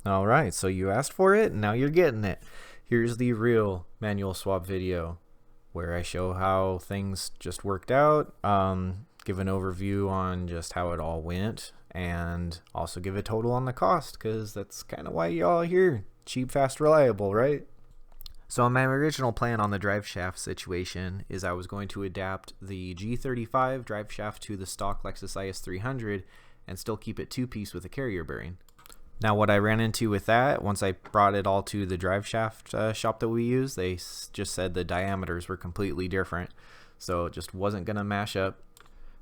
Alright, so you asked for it, and now you're getting it. Here's the real manual swap video where I show how things just worked out, give an overview on just how it all went, and also give a total on the cost, because that's kind of why y'all here. Cheap, fast, reliable, right? So my original plan on the drive shaft situation is I was going to adapt the G35 drive shaft to the stock Lexus IS300 and still keep it two-piece with a carrier bearing. Now what I ran into with that, once I brought it all to the drive shaft shop that we use, they just said the diameters were completely different. So it just wasn't going to mash up.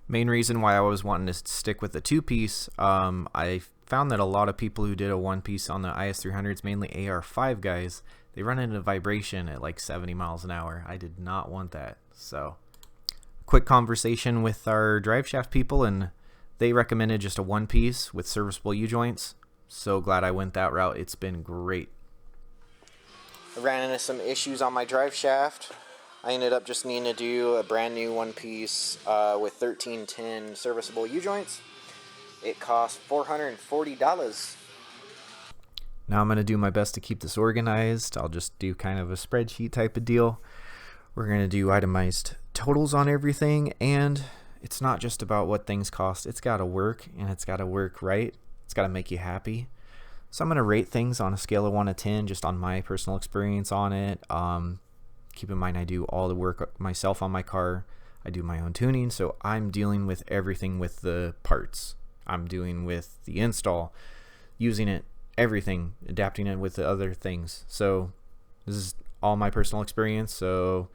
Main reason why I was wanting to stick with the two-piece, I found that a lot of people who did a one-piece on the IS300s, mainly AR5 guys, they run into vibration at like 70 miles an hour. I did not want that. So quick conversation with our drive shaft people, and they recommended just a one-piece with serviceable U-joints. So glad I went that route. It's been great. I ran into some issues on my drive shaft. I ended up just needing to do a brand new one piece with 1310 serviceable U-joints. It cost $440. Now I'm going to do my best to keep this organized. I'll just do kind of a spreadsheet type of deal. We're going to do itemized totals on everything, and it's not just about what things cost. It's got to work, and it's got to work right. It's got to make you happy. So I'm going to rate things on a scale of 1 to 10 just on my personal experience on it. Keep in mind I do all the work myself on my car. I do my own tuning, so I'm dealing with everything with the parts. I'm doing with the install, using it, everything, adapting it with the other things. So this is all my personal experience, so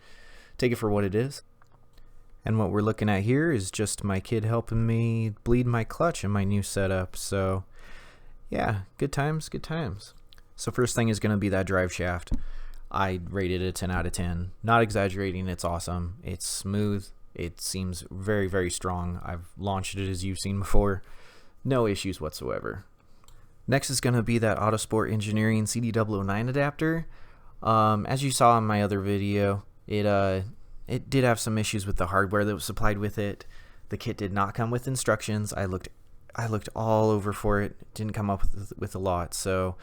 take it for what it is. And what we're looking at here is just my kid helping me bleed my clutch in my new setup. So yeah, good times, good times. So first thing is going to be that drive shaft. I rated it a 10 out of 10. Not exaggerating, it's awesome. It's smooth. It seems very, very strong. I've launched it as you've seen before. No issues whatsoever. Next is going to be that Autosport Engineering CD009 adapter. As you saw in my other video, it did have some issues with the hardware that was supplied with it. The kit did not come with instructions. I looked all over for it. Didn't come up with a lot. So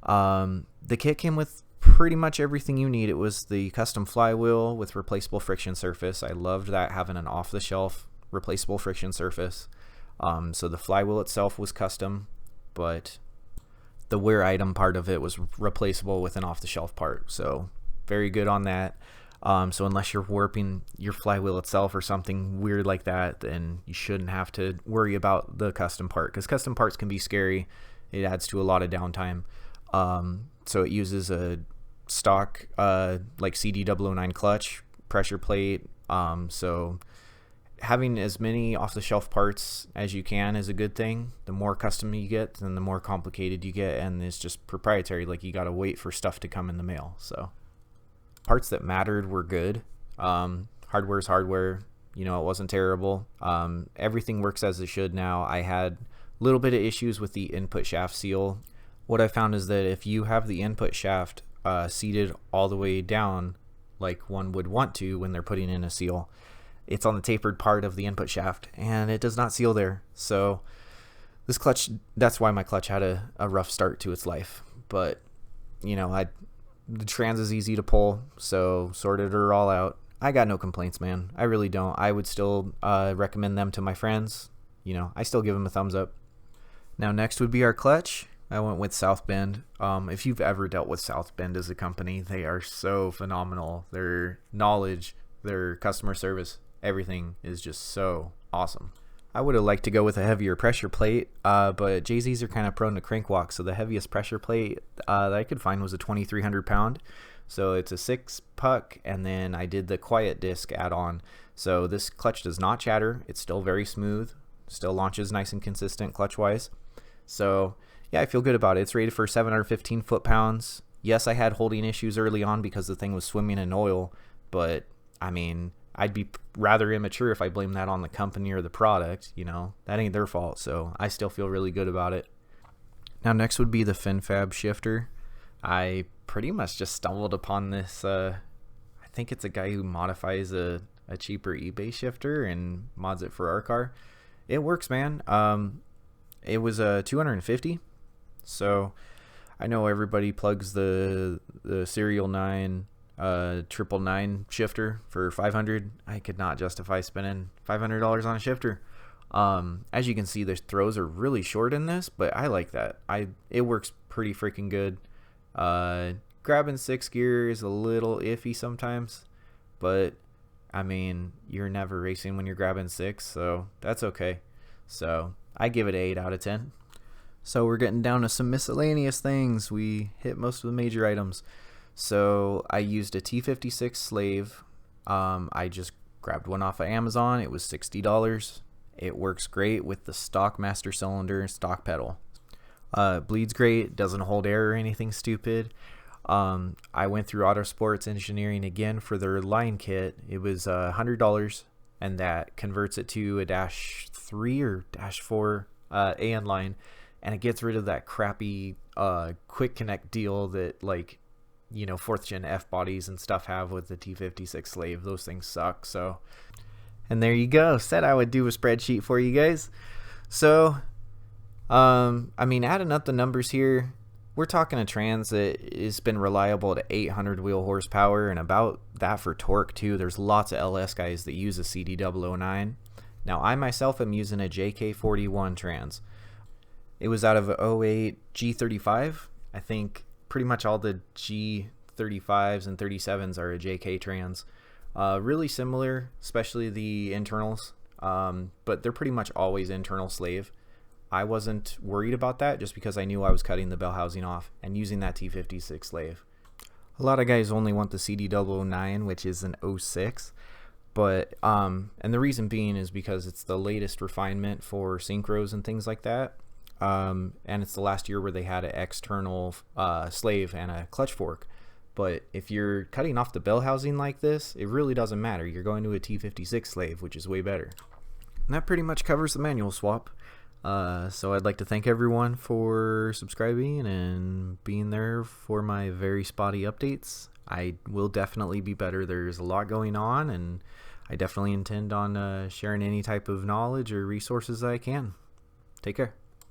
the kit came with pretty much everything you need. It was the custom flywheel with replaceable friction surface. I loved that, having an off-the-shelf replaceable friction surface. So the flywheel itself was custom, but the wear item part of it was replaceable with an off-the-shelf part. So very good on that. So unless you're warping your flywheel itself or something weird like that, then you shouldn't have to worry about the custom part, because custom parts can be scary. It adds to a lot of downtime. So it uses a stock like CD009 clutch, pressure plate. So having as many off-the-shelf parts as you can is a good thing. The more custom you get, then the more complicated you get, and it's just proprietary. Like, you gotta wait for stuff to come in the mail. So parts that mattered were good. Hardware's hardware. You know, it wasn't terrible. Everything works as it should now. I had a little bit of issues with the input shaft seal. What I found is that if you have the input shaft seated all the way down, like one would want to when they're putting in a seal, it's on the tapered part of the input shaft, and it does not seal there. So this clutch, that's why my clutch had a rough start to its life. But, you know, the trans is easy to pull, so sorted her all out. I got no complaints, man. I really don't. I would still recommend them to my friends. You know, I still give them a thumbs up. Now next would be our clutch. I went with South Bend. If you've ever dealt with South Bend as a company, they are so phenomenal. Their knowledge, their customer service, everything is just so awesome. I would have liked to go with a heavier pressure plate, but JZs are kind of prone to crank walk, so the heaviest pressure plate that I could find was a 2,300 pound. So it's a 6-puck, and then I did the quiet disc add-on. So this clutch does not chatter. It's still very smooth, still launches nice and consistent clutch-wise. So yeah, I feel good about it. It's rated for 715 foot-pounds. Yes, I had holding issues early on because the thing was swimming in oil, but I mean, I'd be rather immature if I blame that on the company or the product. You know, that ain't their fault. So I still feel really good about it. Now next would be the Fab Shifter. I pretty much just stumbled upon this. I think it's a guy who modifies a cheaper eBay shifter and mods it for our car. It works, man. It was a 250. So I know everybody plugs the Serial 9 999 shifter for 500. I could not justify spending $500 on a shifter. As you can see, the throws are really short in this, but I like that. It works pretty freaking good. Grabbing 6 gear is a little iffy sometimes, but I mean, you're never racing when you're grabbing 6, so that's okay. So I give it an 8 out of 10. So we're getting down to some miscellaneous things. We hit most of the major items. So I used a T56 slave. I just grabbed one off of Amazon. It was $60. It works great with the stock master cylinder and stock pedal. Bleeds great, doesn't hold air or anything stupid. I went through Autosport's engineering again for their line kit. It was $100, and that converts it to a -3 or -4 AN line, and it gets rid of that crappy quick connect deal that, like, you know, 4th gen F bodies and stuff have with the T56 slave. Those things suck. So, and there you go. Said I would do a spreadsheet for you guys. So I mean, adding up the numbers here, we're talking a trans that has been reliable to 800 wheel horsepower, and about that for torque too. There's lots of LS guys that use a CD009. Now I myself am using a JK41 trans. It was out of a 08 G35. I think pretty much all the G35s and 37s are a JK trans. Really similar, especially the internals, but they're pretty much always internal slave. I wasn't worried about that just because I knew I was cutting the bell housing off and using that T56 slave. A lot of guys only want the CD009, which is an 06, but and the reason being is because it's the latest refinement for synchros and things like that. And it's the last year where they had an external slave and a clutch fork. But if you're cutting off the bell housing like this, it really doesn't matter. You're going to a T56 slave, which is way better. And that pretty much covers the manual swap. So I'd like to thank everyone for subscribing and being there for my very spotty updates. I will definitely be better. There's a lot going on, and I definitely intend on sharing any type of knowledge or resources I can. Take care.